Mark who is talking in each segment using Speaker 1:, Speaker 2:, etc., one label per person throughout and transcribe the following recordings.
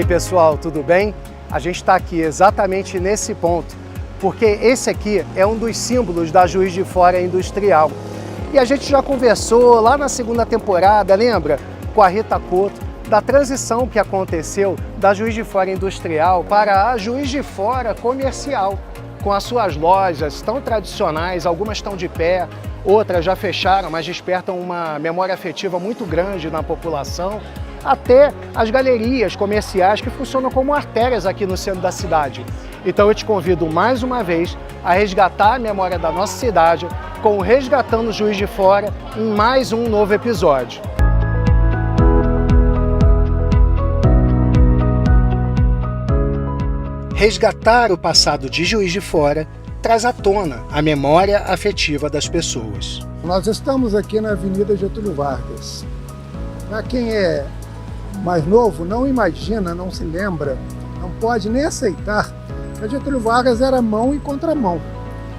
Speaker 1: pessoal, tudo bem? A gente está aqui exatamente nesse ponto, porque esse aqui é um dos símbolos da Juiz de Fora industrial. E a gente já conversou lá na segunda temporada, lembra? Com a Rita Couto, da transição que aconteceu da Juiz de Fora industrial para a Juiz de Fora comercial, com as suas lojas tão tradicionais, algumas estão de pé, outras já fecharam, mas despertam uma memória afetiva muito grande na população, até as galerias comerciais que funcionam como artérias aqui no centro da cidade. Então eu te convido mais uma vez a resgatar a memória da nossa cidade com o Resgatando Juiz de Fora em mais um novo episódio. Resgatar o passado de Juiz de Fora traz à tona a memória afetiva das pessoas.
Speaker 2: Nós estamos aqui na Avenida Getúlio Vargas. Para quem é mais novo, não imagina, não se lembra, não pode nem aceitar que a Getúlio Vargas era mão e contramão.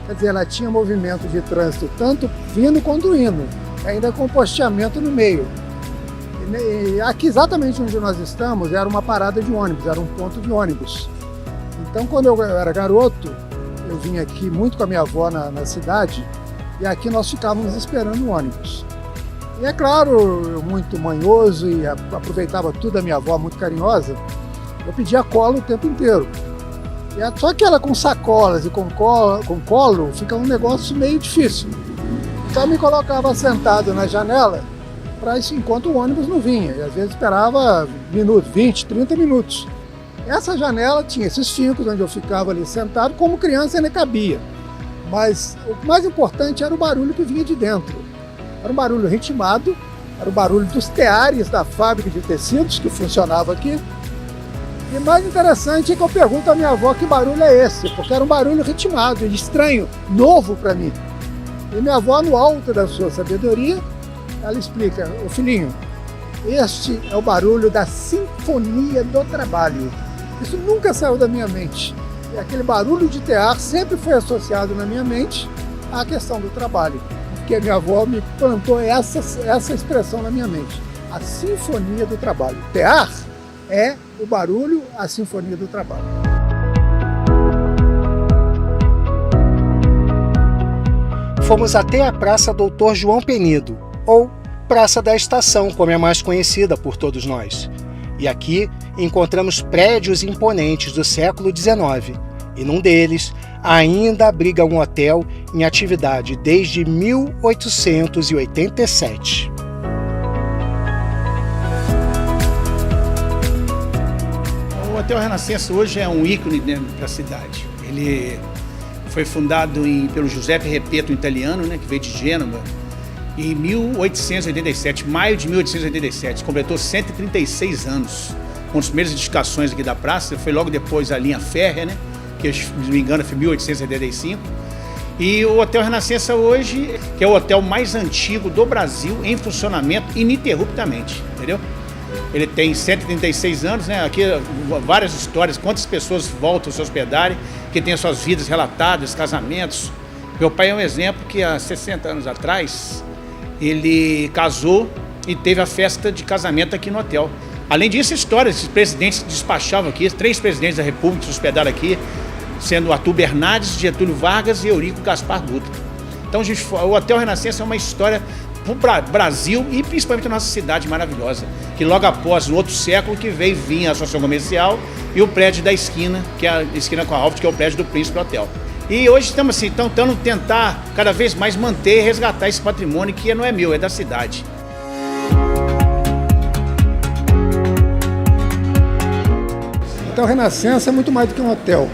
Speaker 2: Quer dizer, ela tinha movimento de trânsito tanto vindo quanto indo, ainda com posteamento no meio. E aqui, exatamente onde nós estamos, era uma parada de ônibus, era um ponto de ônibus. Então, quando eu era garoto, eu vinha aqui muito com a minha avó na cidade, e aqui nós ficávamos esperando o ônibus. E é claro, eu muito manhoso e aproveitava tudo da minha avó, muito carinhosa, eu pedia colo o tempo inteiro. Só que ela com sacolas e com colo fica um negócio meio difícil. Então eu me colocava sentado na janela para isso enquanto o ônibus não vinha. E às vezes esperava minutos, 20, 30 minutos. Essa janela tinha esses fincos onde eu ficava ali sentado, como criança ainda cabia. Mas o mais importante era o barulho que vinha de dentro. Era um barulho ritmado, era o barulho dos teares da fábrica de tecidos que funcionava aqui. E mais interessante é que eu pergunto à minha avó que barulho é esse, porque era um barulho ritmado, estranho, novo para mim. E minha avó, no alto da sua sabedoria, ela explica: "Ô filhinho, este é o barulho da sinfonia do trabalho." Isso nunca saiu da minha mente. E aquele barulho de tear sempre foi associado na minha mente à questão do trabalho. Porque a minha avó me plantou essa expressão na minha mente. A sinfonia do trabalho. Tear é o barulho, a sinfonia do trabalho.
Speaker 1: Fomos até a Praça Doutor João Penido, ou Praça da Estação, como é mais conhecida por todos nós. E aqui encontramos prédios imponentes do século XIX, e num deles ainda abriga um hotel em atividade desde 1887.
Speaker 3: O Hotel Renascença hoje é um ícone dentro da cidade. Ele foi fundado pelo Giuseppe Repetto, um italiano, que veio de Gênova, em 1887, maio de 1887, completou 136 anos. Uma das primeiras edificações aqui da praça, foi logo depois a linha férrea, que, se não me engano, foi 1875. E o Hotel Renascença hoje, que é o hotel mais antigo do Brasil, em funcionamento ininterruptamente, entendeu? Ele tem 136 anos, Aqui várias histórias, quantas pessoas voltam a se hospedarem, que têm as suas vidas relatadas, casamentos. Meu pai é um exemplo que há 60 anos atrás, ele casou e teve a festa de casamento aqui no hotel. Além disso, histórias, os presidentes despachavam aqui, 3 presidentes da República se hospedaram aqui, sendo Arthur Bernardes, Getúlio Vargas e Eurico Gaspar Dutra. Então, o Hotel Renascença é uma história para o Brasil e principalmente a nossa cidade maravilhosa, que logo após, no outro século, que vinha a Associação Comercial e o prédio da esquina, que é a esquina com a Alft, que é o prédio do Príncipe Hotel. E hoje estamos assim, tentando tentar cada vez mais manter e resgatar esse patrimônio que não é meu, é da cidade.
Speaker 2: Então, o Renascença é muito mais do que um hotel.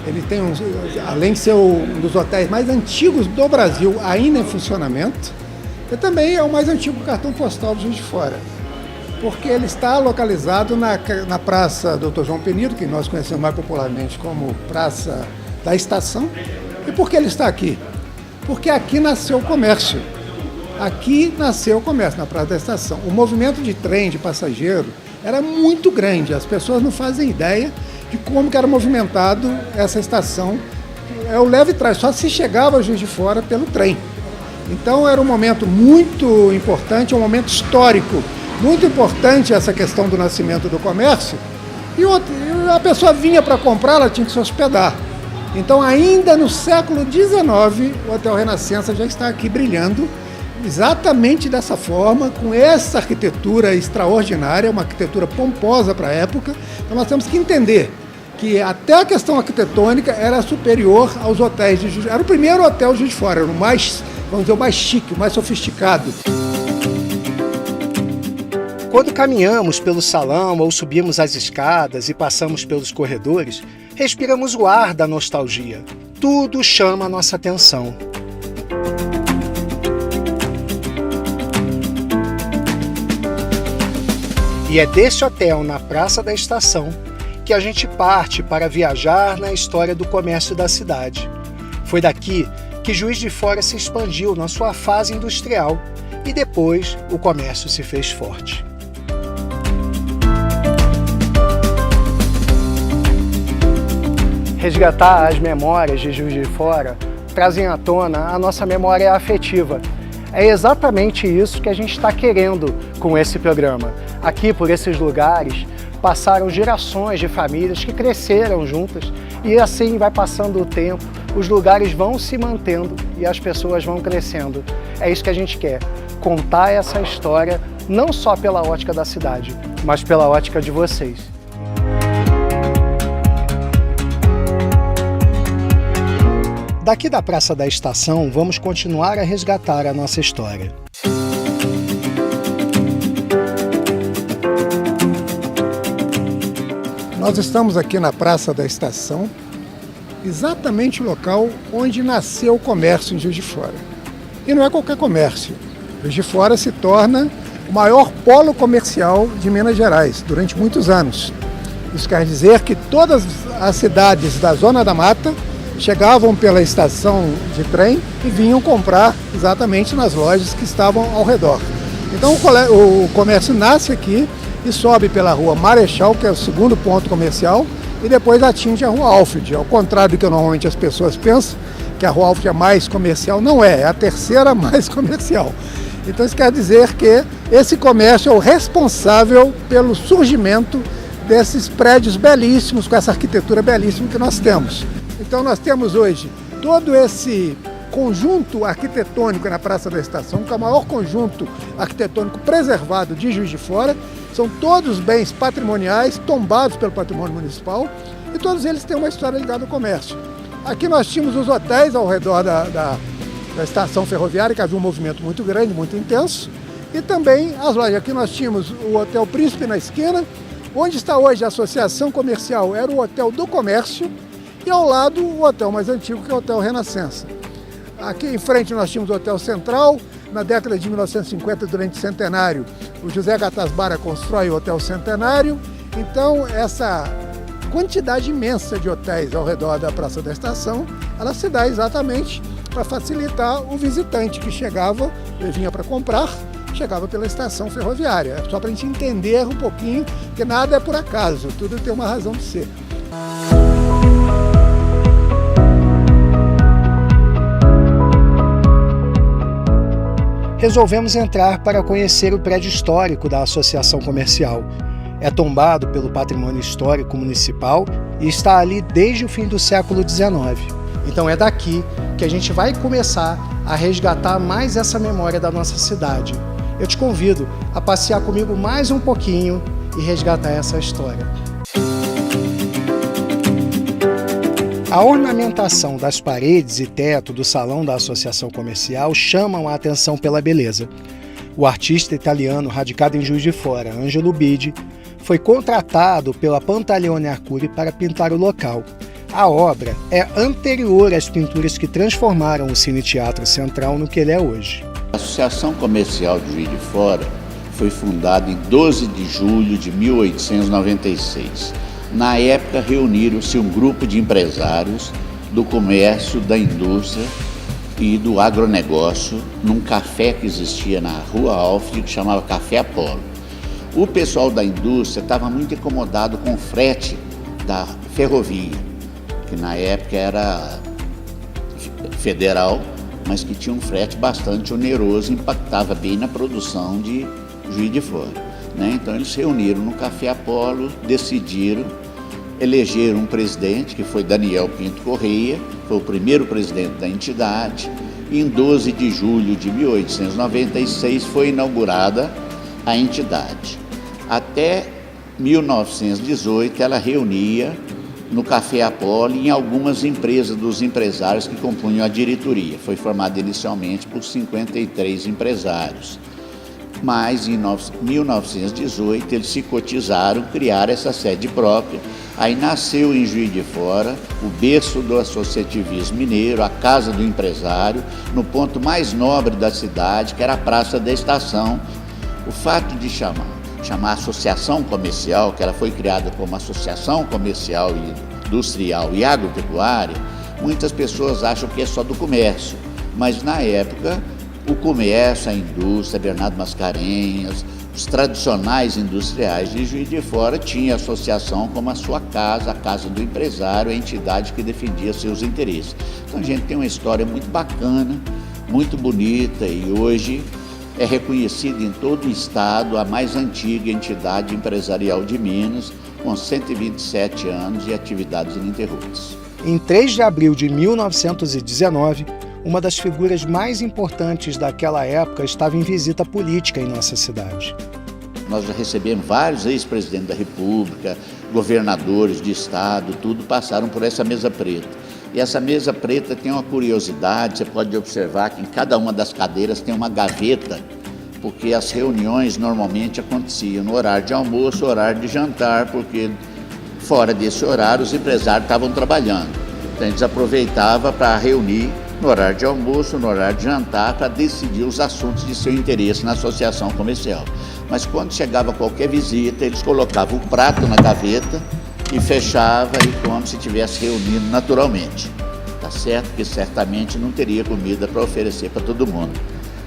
Speaker 2: Ele tem, além de ser um dos hotéis mais antigos do Brasil, ainda em funcionamento, ele também é o mais antigo cartão postal do Juiz de Fora, porque ele está localizado na Praça Doutor João Penido, que nós conhecemos mais popularmente como Praça da Estação. E por que ele está aqui? Porque aqui nasceu o comércio. Aqui nasceu o comércio, na Praça da Estação. O movimento de trem, de passageiro, era muito grande. As pessoas não fazem ideia de como que era movimentado essa estação. É o leve trás, só se chegava a Juiz de Fora pelo trem. Então era um momento muito importante, um momento histórico, muito importante essa questão do nascimento do comércio. E a pessoa vinha para comprar, ela tinha que se hospedar. Então, ainda no século XIX, o Hotel Renascença já está aqui brilhando, exatamente dessa forma, com essa arquitetura extraordinária, uma arquitetura pomposa para a época. Então, nós temos que entender que até a questão arquitetônica era superior aos hotéis de Juiz de Fora. Era o primeiro hotel de Juiz de Fora, era o mais, vamos dizer, o mais chique, o mais sofisticado.
Speaker 1: Quando caminhamos pelo salão ou subimos as escadas e passamos pelos corredores, respiramos o ar da nostalgia. Tudo chama a nossa atenção. E é desse hotel, na Praça da Estação, que a gente parte para viajar na história do comércio da cidade. Foi daqui que Juiz de Fora se expandiu na sua fase industrial e depois o comércio se fez forte. Resgatar as memórias de Juiz de Fora trazem à tona a nossa memória afetiva. É exatamente isso que a gente está querendo com esse programa. Aqui, por esses lugares, passaram gerações de famílias que cresceram juntas e assim vai passando o tempo, os lugares vão se mantendo e as pessoas vão crescendo. É isso que a gente quer, contar essa história não só pela ótica da cidade, mas pela ótica de vocês. Daqui da Praça da Estação, vamos continuar a resgatar a nossa história.
Speaker 2: Nós estamos aqui na Praça da Estação, exatamente o local onde nasceu o comércio em Juiz de Fora. E não é qualquer comércio. Juiz de Fora se torna o maior polo comercial de Minas Gerais durante muitos anos. Isso quer dizer que todas as cidades da Zona da Mata chegavam pela estação de trem e vinham comprar exatamente nas lojas que estavam ao redor. Então o comércio nasce aqui e sobe pela Rua Marechal, que é o segundo ponto comercial, e depois atinge a Rua Alfred. Ao contrário do que normalmente as pessoas pensam, que a Rua Alfred é mais comercial, não é a terceira mais comercial. Então isso quer dizer que esse comércio é o responsável pelo surgimento desses prédios belíssimos, com essa arquitetura belíssima que nós temos. Então nós temos hoje todo esse conjunto arquitetônico na Praça da Estação, que é o maior conjunto arquitetônico preservado de Juiz de Fora. São todos bens patrimoniais, tombados pelo patrimônio municipal, e todos eles têm uma história ligada ao comércio. Aqui nós tínhamos os hotéis ao redor da estação ferroviária, que havia um movimento muito grande, muito intenso, e também as lojas. Aqui nós tínhamos o Hotel Príncipe na esquina, onde está hoje a Associação Comercial, era o Hotel do Comércio, e ao lado o hotel mais antigo, que é o Hotel Renascença. Aqui em frente nós tínhamos o Hotel Central. Na década de 1950, durante o centenário, o José Gatasbara constrói o Hotel Centenário. Então, essa quantidade imensa de hotéis ao redor da Praça da Estação, ela se dá exatamente para facilitar o visitante que chegava, ele vinha para comprar, chegava pela estação ferroviária. Só para a gente entender um pouquinho que nada é por acaso, tudo tem uma razão de ser.
Speaker 1: Resolvemos entrar para conhecer o prédio histórico da Associação Comercial. É tombado pelo Patrimônio Histórico Municipal e está ali desde o fim do século XIX. Então é daqui que a gente vai começar a resgatar mais essa memória da nossa cidade. Eu te convido a passear comigo mais um pouquinho e resgatar essa história. A ornamentação das paredes e teto do salão da Associação Comercial chamam a atenção pela beleza. O artista italiano radicado em Juiz de Fora, Angelo Bidi, foi contratado pela Pantaleone Arcuri para pintar o local. A obra é anterior às pinturas que transformaram o Cine Teatro Central no que ele é hoje.
Speaker 4: A Associação Comercial de Juiz de Fora foi fundada em 12 de julho de 1896. Na época, reuniram-se um grupo de empresários do comércio, da indústria e do agronegócio num café que existia na Rua Alfred, que chamava Café Apolo. O pessoal da indústria estava muito incomodado com o frete da ferrovia, que na época era federal, mas que tinha um frete bastante oneroso e impactava bem na produção de Juiz de Fora. né? Então eles se reuniram no Café Apolo, decidiram eleger um presidente, que foi Daniel Pinto Correia, foi o primeiro presidente da entidade, e em 12 de julho de 1896 foi inaugurada a entidade. Até 1918 ela reunia no Café Apolo em algumas empresas dos empresários que compunham a diretoria. Foi formada inicialmente por 53 empresários. Mas em 1918 eles se cotizaram, criaram essa sede própria. Aí nasceu em Juiz de Fora o berço do associativismo mineiro, a Casa do Empresário, no ponto mais nobre da cidade, que era a Praça da Estação. O fato de chamar Associação Comercial, que ela foi criada como Associação Comercial e Industrial e Agropecuária, muitas pessoas acham que é só do comércio, mas na época o comércio, a indústria, Bernardo Mascarenhas, os tradicionais industriais de Juiz de Fora tinham a associação como a sua casa, a casa do empresário, a entidade que defendia seus interesses. Então a gente tem uma história muito bacana, muito bonita, e hoje é reconhecida em todo o estado a mais antiga entidade empresarial de Minas, com 127 anos e atividades ininterruptas.
Speaker 1: Em 3 de abril de 1919, uma das figuras mais importantes daquela época estava em visita política em nossa cidade.
Speaker 4: Nós já recebemos vários ex-presidentes da República, governadores de estado, tudo passaram por essa mesa preta. E essa mesa preta tem uma curiosidade, você pode observar que em cada uma das cadeiras tem uma gaveta, porque as reuniões normalmente aconteciam no horário de almoço, horário de jantar, porque fora desse horário os empresários estavam trabalhando. Então eles aproveitavam para reunir no horário de almoço, no horário de jantar, para decidir os assuntos de seu interesse na associação comercial. Mas quando chegava qualquer visita, eles colocavam o prato na gaveta e fechava, e como se estivesse reunindo naturalmente. Tá certo que certamente não teria comida para oferecer para todo mundo.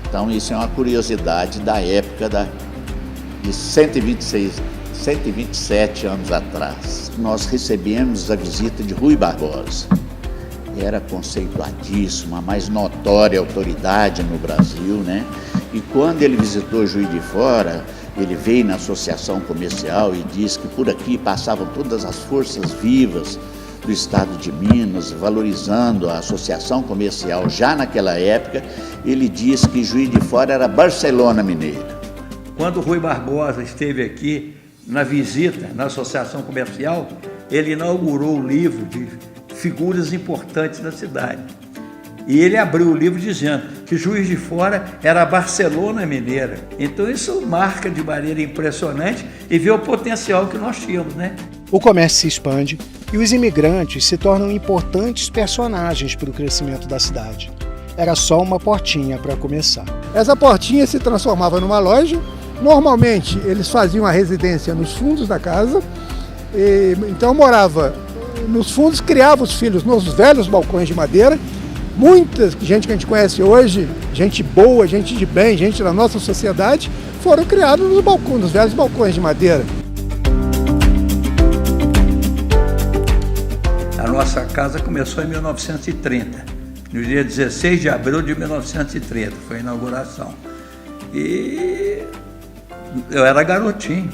Speaker 4: Então isso é uma curiosidade da época de 127 anos atrás. Nós recebemos a visita de Rui Barbosa. Era conceituadíssimo, a mais notória autoridade no Brasil, né? E quando ele visitou Juiz de Fora, ele veio na associação comercial e disse que por aqui passavam todas as forças vivas do estado de Minas, valorizando a associação comercial. Já naquela época, ele disse que Juiz de Fora era Barcelona mineira.
Speaker 5: Quando o Rui Barbosa esteve aqui na visita na associação comercial, ele inaugurou o livro de figuras importantes da cidade. E ele abriu o livro dizendo que Juiz de Fora era a Barcelona mineira. Então isso marca de maneira impressionante e vê o potencial que nós tínhamos, né?
Speaker 1: O comércio se expande e os imigrantes se tornam importantes personagens para o crescimento da cidade. Era só uma portinha para começar.
Speaker 2: Essa portinha se transformava numa loja. Normalmente eles faziam a residência nos fundos da casa, então morava nos fundos, criava os filhos nos velhos balcões de madeira. Muita gente que a gente conhece hoje, gente boa, gente de bem, gente da nossa sociedade, foram criados nos balcões, nos velhos balcões de madeira.
Speaker 5: A nossa casa começou em 1930, no dia 16 de abril de 1930, foi a inauguração. E eu era garotinho,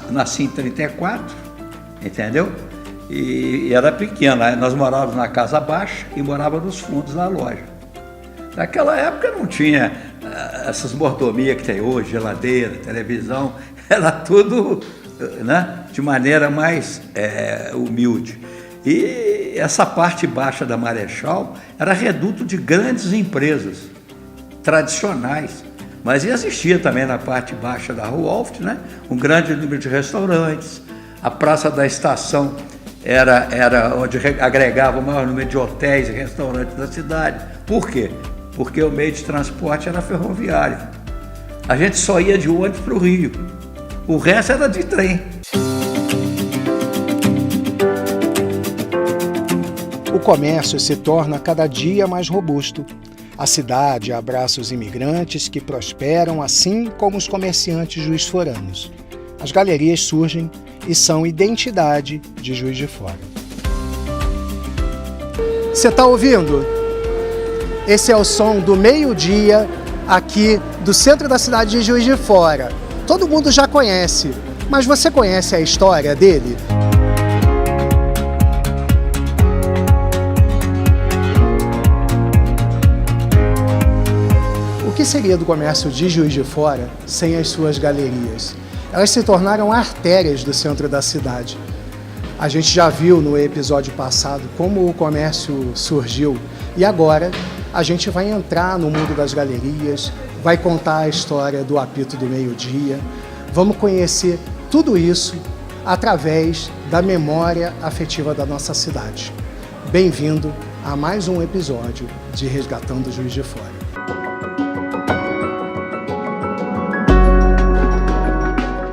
Speaker 5: nasci em 34, entendeu? E era pequena, nós morávamos na casa baixa e morávamos nos fundos da loja. Naquela época não tinha essas mordomias que tem hoje, geladeira, televisão, era tudo, né, de maneira mais humilde. E essa parte baixa da Marechal era reduto de grandes empresas tradicionais, mas existia também na parte baixa da Rua Alft, né, um grande número de restaurantes. A Praça da Estação era onde agregava o maior número de hotéis e restaurantes da cidade. Por quê? Porque o meio de transporte era ferroviário. A gente só ia de ônibus para o Rio. O resto era de trem.
Speaker 1: O comércio se torna cada dia mais robusto. A cidade abraça os imigrantes que prosperam, assim como os comerciantes juiz-foranos. As galerias surgem e são identidade de Juiz de Fora. Você está ouvindo? Esse é o som do meio-dia aqui do centro da cidade de Juiz de Fora. todo mundo já conhece, mas você conhece a história dele? O que seria do comércio de Juiz de Fora sem as suas galerias? Elas se tornaram artérias do centro da cidade. A gente já viu no episódio passado como o comércio surgiu e agora a gente vai entrar no mundo das galerias, vai contar a história do Apito do Meio-Dia, vamos conhecer tudo isso através da memória afetiva da nossa cidade. Bem-vindo a mais um episódio de Resgatando Juiz de Fora.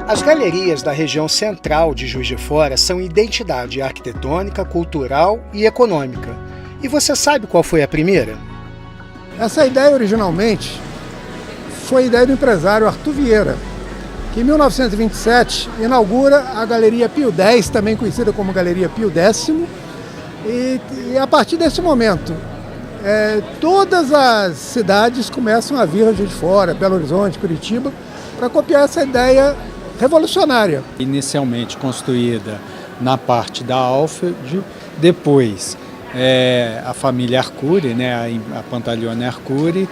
Speaker 1: As galerias da região central de Juiz de Fora são identidade arquitetônica, cultural e econômica. E você sabe qual foi a primeira?
Speaker 2: Essa ideia originalmente foi a ideia do empresário Arthur Vieira, que em 1927 inaugura a Galeria Pio X, também conhecida como Galeria Pio X, e a partir desse momento todas as cidades começam a vir a Juiz de Fora, Belo Horizonte, Curitiba, para copiar essa ideia revolucionária.
Speaker 6: Inicialmente construída na parte da Alfred, depois a família Arcuri, né, a Pantaleone Arcuri,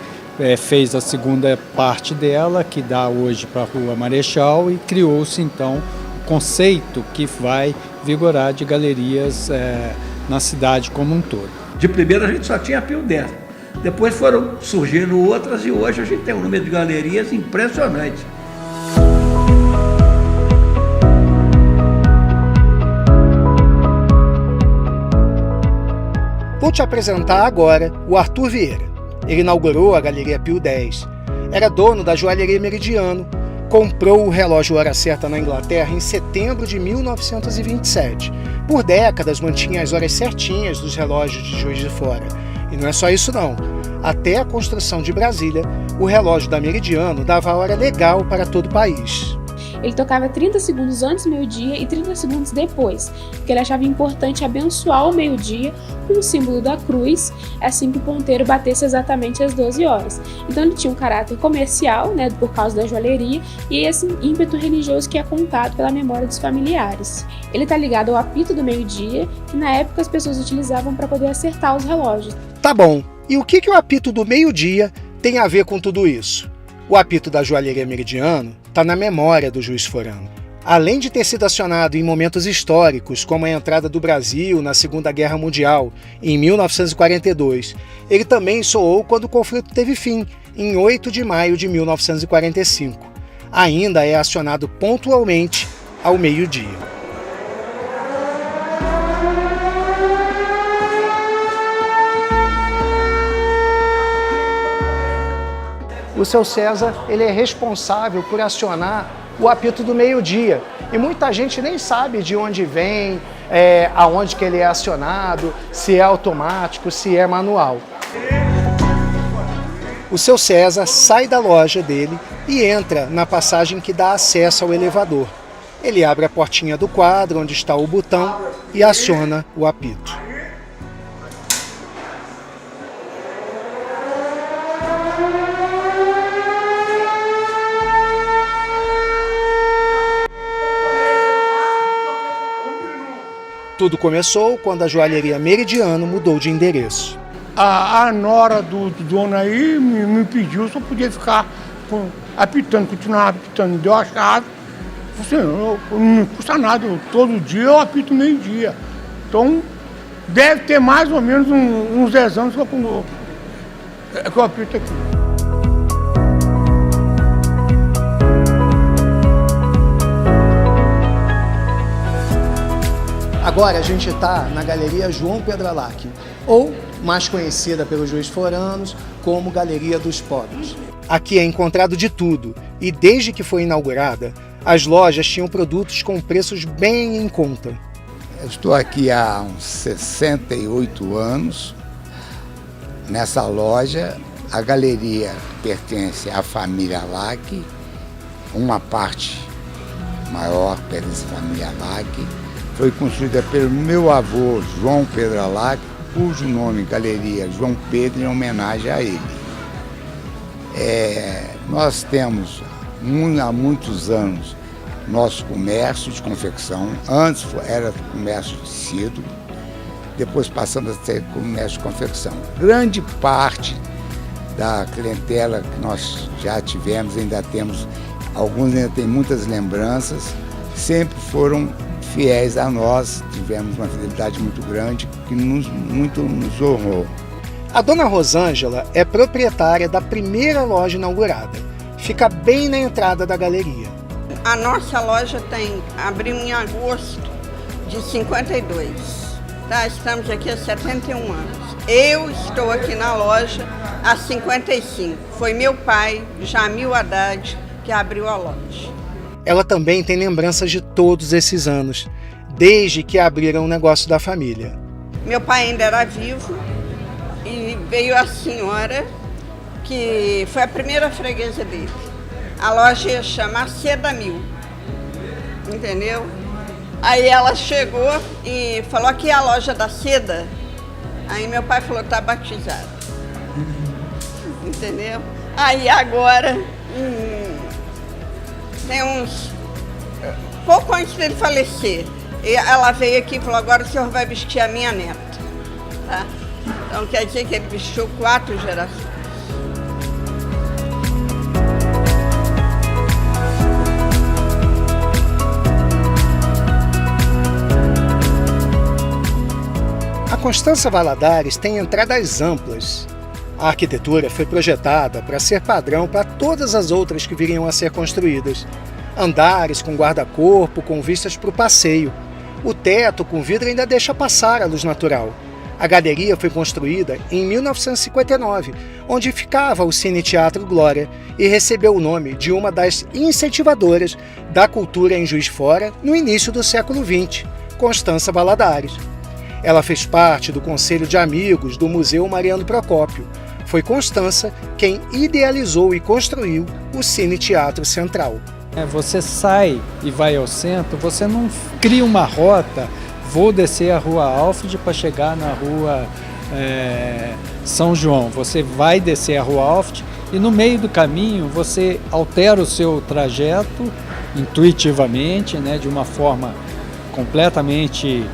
Speaker 6: fez a segunda parte dela, que dá hoje para a Rua Marechal, e criou-se então o conceito que vai vigorar de galerias na cidade como um todo.
Speaker 5: De primeira a gente só tinha Pio X, depois foram surgindo outras e hoje a gente tem um número de galerias impressionante.
Speaker 1: Vou te apresentar agora o Arthur Vieira. Ele inaugurou a Galeria Pio X. Era dono da joalheria Meridiano. Comprou o relógio Hora Certa na Inglaterra em setembro de 1927. Por décadas mantinha as horas certinhas dos relógios de Juiz de Fora. E não é só isso não. Até a construção de Brasília, o relógio da Meridiano dava a hora legal para todo o país.
Speaker 7: Ele tocava 30 segundos antes do meio-dia e 30 segundos depois, porque ele achava importante abençoar o meio-dia com o símbolo da cruz, assim que o ponteiro batesse exatamente às 12 horas. Então ele tinha um caráter comercial, né, por causa da joalheria, e esse ímpeto religioso que é contado pela memória dos familiares. Ele está ligado ao apito do meio-dia, que na época as pessoas utilizavam para poder acertar os relógios.
Speaker 1: Tá bom, e o que o apito do meio-dia tem a ver com tudo isso? O apito da joalheria Meridiano está na memória do juiz forano. Além de ter sido acionado em momentos históricos, como a entrada do Brasil na Segunda Guerra Mundial, em 1942, ele também soou quando o conflito teve fim, em 8 de maio de 1945. Ainda é acionado pontualmente ao meio-dia. O seu César, ele é responsável por acionar o apito do meio-dia. E muita gente nem sabe de onde vem, aonde que ele é acionado, se é automático, se é manual. O seu César sai da loja dele e entra na passagem que dá acesso ao elevador. Ele abre a portinha do quadro onde está o botão e aciona o apito. Tudo começou quando a joalheria Meridiano mudou de endereço.
Speaker 8: A nora do dono aí me pediu se eu podia ficar apitando, continuar apitando. Deu a chave. Assim, não custa nada, todo dia eu apito meio-dia. Então, deve ter mais ou menos uns 10 anos que eu apito aqui.
Speaker 1: Agora a gente está na Galeria João Pedralac, ou mais conhecida pelos juiz foranos como Galeria dos Pobres. Aqui é encontrado de tudo e desde que foi inaugurada, as lojas tinham produtos com preços bem em conta.
Speaker 9: Eu estou aqui há uns 68 anos nessa loja. A galeria pertence à família Lac, uma parte maior pertence à família Lac. Foi construída pelo meu avô João Pedralac, cujo nome Galeria João Pedro em homenagem a ele. Nós temos há muitos anos, nosso comércio de confecção. Antes era comércio de tecido, depois passamos a ter comércio de confecção. Grande parte da clientela que nós já tivemos, ainda temos, alguns ainda têm muitas lembranças, sempre foram fiéis a nós, tivemos uma fidelidade muito grande que nos honrou.
Speaker 1: A dona Rosângela é proprietária da primeira loja inaugurada. Fica bem na entrada da galeria.
Speaker 10: A nossa loja abriu em agosto de 52. Tá? Estamos aqui há 71 anos. Eu estou aqui na loja há 55. Foi meu pai, Jamil Haddad, que abriu a loja.
Speaker 1: Ela também tem lembranças de todos esses anos, desde que abriram o negócio da família.
Speaker 10: Meu pai ainda era vivo e veio a senhora, que foi a primeira freguesa dele. A loja ia chamar Seda Mil, entendeu? Aí ela chegou e falou: aqui é a loja da seda. Aí meu pai falou: tá batizado. Entendeu? Aí agora, tem pouco antes dele falecer, ela veio aqui e falou: agora o senhor vai vestir a minha neta. Tá? Então quer dizer que ele vestiu 4 gerações.
Speaker 1: A Constança Valadares tem entradas amplas. A arquitetura foi projetada para ser padrão para todas as outras que viriam a ser construídas. Andares com guarda-corpo, com vistas para o passeio. O teto com vidro ainda deixa passar a luz natural. A galeria foi construída em 1959, onde ficava o Cine Teatro Glória, e recebeu o nome de uma das incentivadoras da cultura em Juiz de Fora no início do século XX, Constança Valadares. Ela fez parte do Conselho de Amigos do Museu Mariano Procópio. Foi Constança quem idealizou e construiu o Cine Teatro Central.
Speaker 6: Você sai e vai ao centro, você não cria uma rota, vou descer a Rua Alfred para chegar na Rua São João. Você vai descer a Rua Alfred e no meio do caminho você altera o seu trajeto intuitivamente, né, de uma forma completamente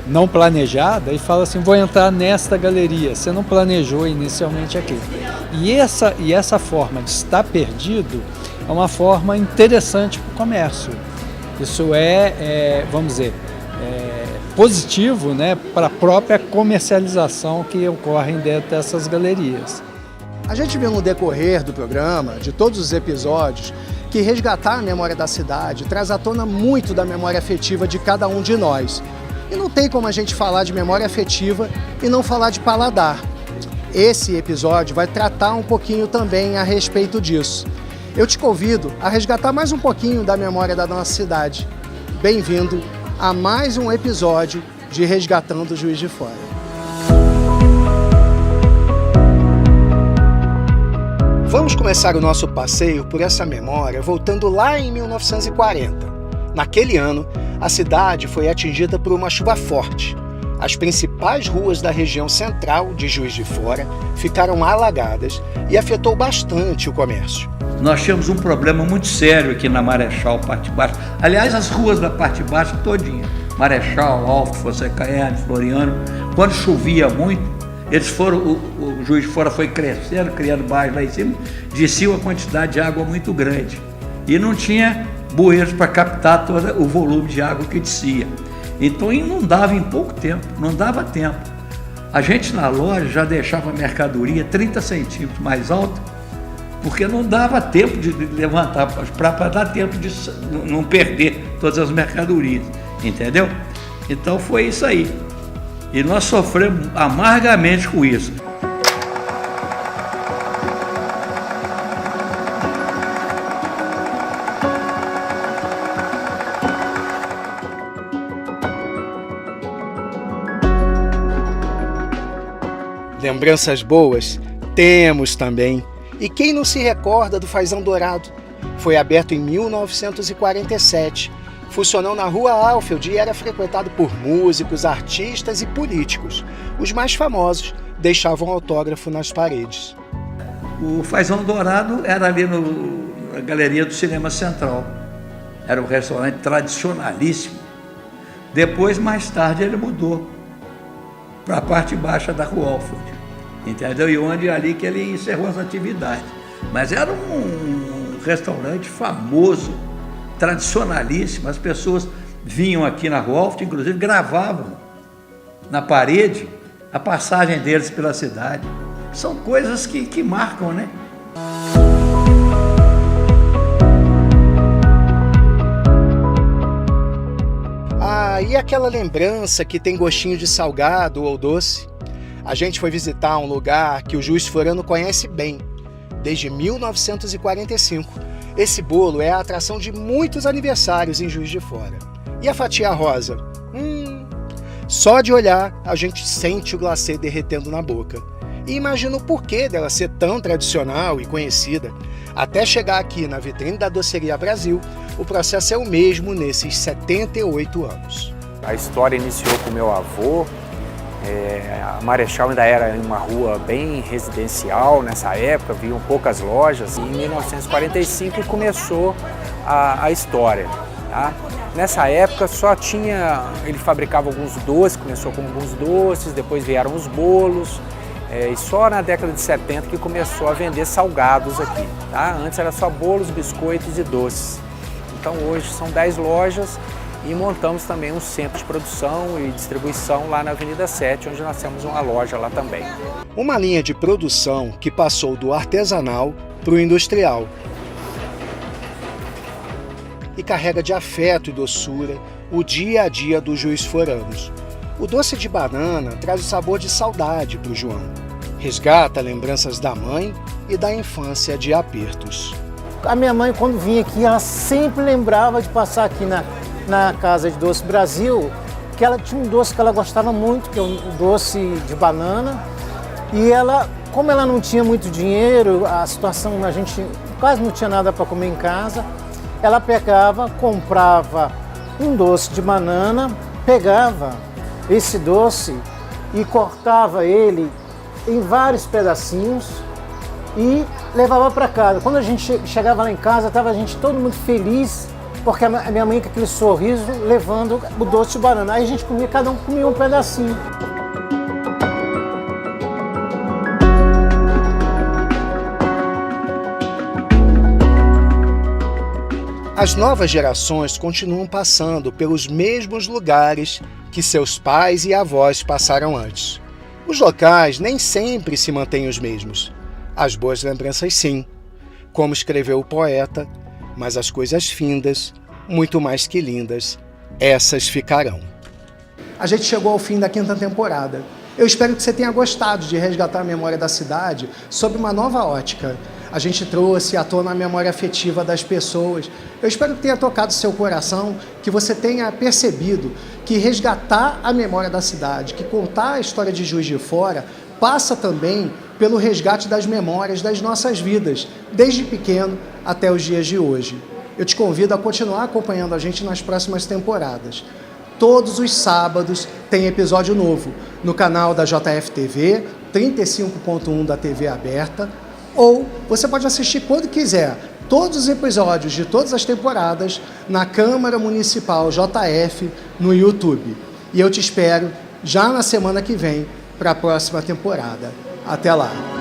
Speaker 6: não planejada, e fala assim: vou entrar nesta galeria. Você não planejou inicialmente aqui. E essa forma de estar perdido é uma forma interessante para o comércio. Isso vamos dizer, positivo, né, para a própria comercialização que ocorre dentro dessas galerias.
Speaker 1: A gente viu no decorrer do programa, de todos os episódios, que resgatar a memória da cidade traz à tona muito da memória afetiva de cada um de nós. E não tem como a gente falar de memória afetiva e não falar de paladar. Esse episódio vai tratar um pouquinho também a respeito disso. Eu te convido a resgatar mais um pouquinho da memória da nossa cidade. Bem-vindo a mais um episódio de Resgatando Juiz de Fora. Vamos começar o nosso passeio por essa memória voltando lá em 1940. Naquele ano, a cidade foi atingida por uma chuva forte. As principais ruas da região central de Juiz de Fora ficaram alagadas e afetou bastante o comércio.
Speaker 5: Nós tínhamos um problema muito sério aqui na Marechal, parte baixa. Aliás, as ruas da parte baixa todinha. Marechal, Alto, Fonseca, Floriano. Quando chovia muito, o Juiz de Fora foi crescendo, criando bairros lá em cima, descia uma quantidade de água muito grande. E não tinha bueiros para captar todo o volume de água que descia. Então inundava em pouco tempo, não dava tempo. A gente na loja já deixava a mercadoria 30 centímetros mais alta, porque não dava tempo de levantar, para dar tempo de não perder todas as mercadorias, entendeu? Então foi isso aí. E nós sofremos amargamente com isso.
Speaker 1: Lembranças boas temos também. E quem não se recorda do Fazão Dourado? Foi aberto em 1947, funcionou na Rua Alfield e era frequentado por músicos, artistas e políticos. Os mais famosos deixavam autógrafo nas paredes.
Speaker 5: O Fazão Dourado era ali na galeria do Cinema Central. Era um restaurante tradicionalíssimo. Depois, mais tarde, ele mudou para a parte baixa da Rua Alford, entendeu? E onde ali que ele encerrou as atividades. Mas era um restaurante famoso, tradicionalíssimo. As pessoas vinham aqui na Rua Alford, inclusive gravavam na parede a passagem deles pela cidade. São coisas que marcam, né?
Speaker 1: E aquela lembrança que tem gostinho de salgado ou doce? A gente foi visitar um lugar que o Juiz de Fora conhece bem, desde 1945. Esse bolo é a atração de muitos aniversários em Juiz de Fora. E a fatia rosa? Só de olhar a gente sente o glacê derretendo na boca. E imagina o porquê dela ser tão tradicional e conhecida. Até chegar aqui na vitrine da Doceria Brasil, o processo é o mesmo nesses 78 anos.
Speaker 11: A história iniciou com meu avô. A Marechal ainda era uma rua bem residencial nessa época, haviam poucas lojas. E em 1945 começou a história. Tá? Nessa época só tinha, ele fabricava alguns doces, começou com alguns doces, depois vieram os bolos. E só na década de 70 que começou a vender salgados aqui. Tá? Antes era só bolos, biscoitos e doces. Então hoje são 10 lojas e montamos também um centro de produção e distribuição lá na Avenida 7, onde nós temos uma loja lá também.
Speaker 1: Uma linha de produção que passou do artesanal para o industrial. E carrega de afeto e doçura o dia a dia dos juiz-foranos. O doce de banana traz o sabor de saudade para o João. Resgata lembranças da mãe e da infância de apertos.
Speaker 12: A minha mãe, quando vinha aqui, ela sempre lembrava de passar aqui na Casa de Doce Brasil, que ela tinha um doce que ela gostava muito, que é o doce de banana. E ela, como ela não tinha muito dinheiro, a situação, a gente quase não tinha nada para comer em casa, ela pegava, comprava um doce de banana, pegava esse doce e cortava ele em vários pedacinhos e levava para casa. Quando a gente chegava lá em casa, estava a gente todo mundo feliz, porque a minha mãe com aquele sorriso levando o doce de banana. Aí a gente comia, cada um comia um pedacinho.
Speaker 1: As novas gerações continuam passando pelos mesmos lugares que seus pais e avós passaram antes. Os locais nem sempre se mantêm os mesmos. As boas lembranças sim, como escreveu o poeta, mas as coisas findas, muito mais que lindas, essas ficarão. A gente chegou ao fim da 5ª temporada. Eu espero que você tenha gostado de resgatar a memória da cidade sob uma nova ótica. A gente trouxe à tona a memória afetiva das pessoas. Eu espero que tenha tocado seu coração, que você tenha percebido que resgatar a memória da cidade, que contar a história de Juiz de Fora, passa também pelo resgate das memórias das nossas vidas, desde pequeno até os dias de hoje. Eu te convido a continuar acompanhando a gente nas próximas temporadas. Todos os sábados tem episódio novo no canal da JFTV, 35.1 da TV aberta, ou você pode assistir quando quiser todos os episódios de todas as temporadas na Câmara Municipal JF no YouTube. E eu te espero já na semana que vem para a próxima temporada. Até lá!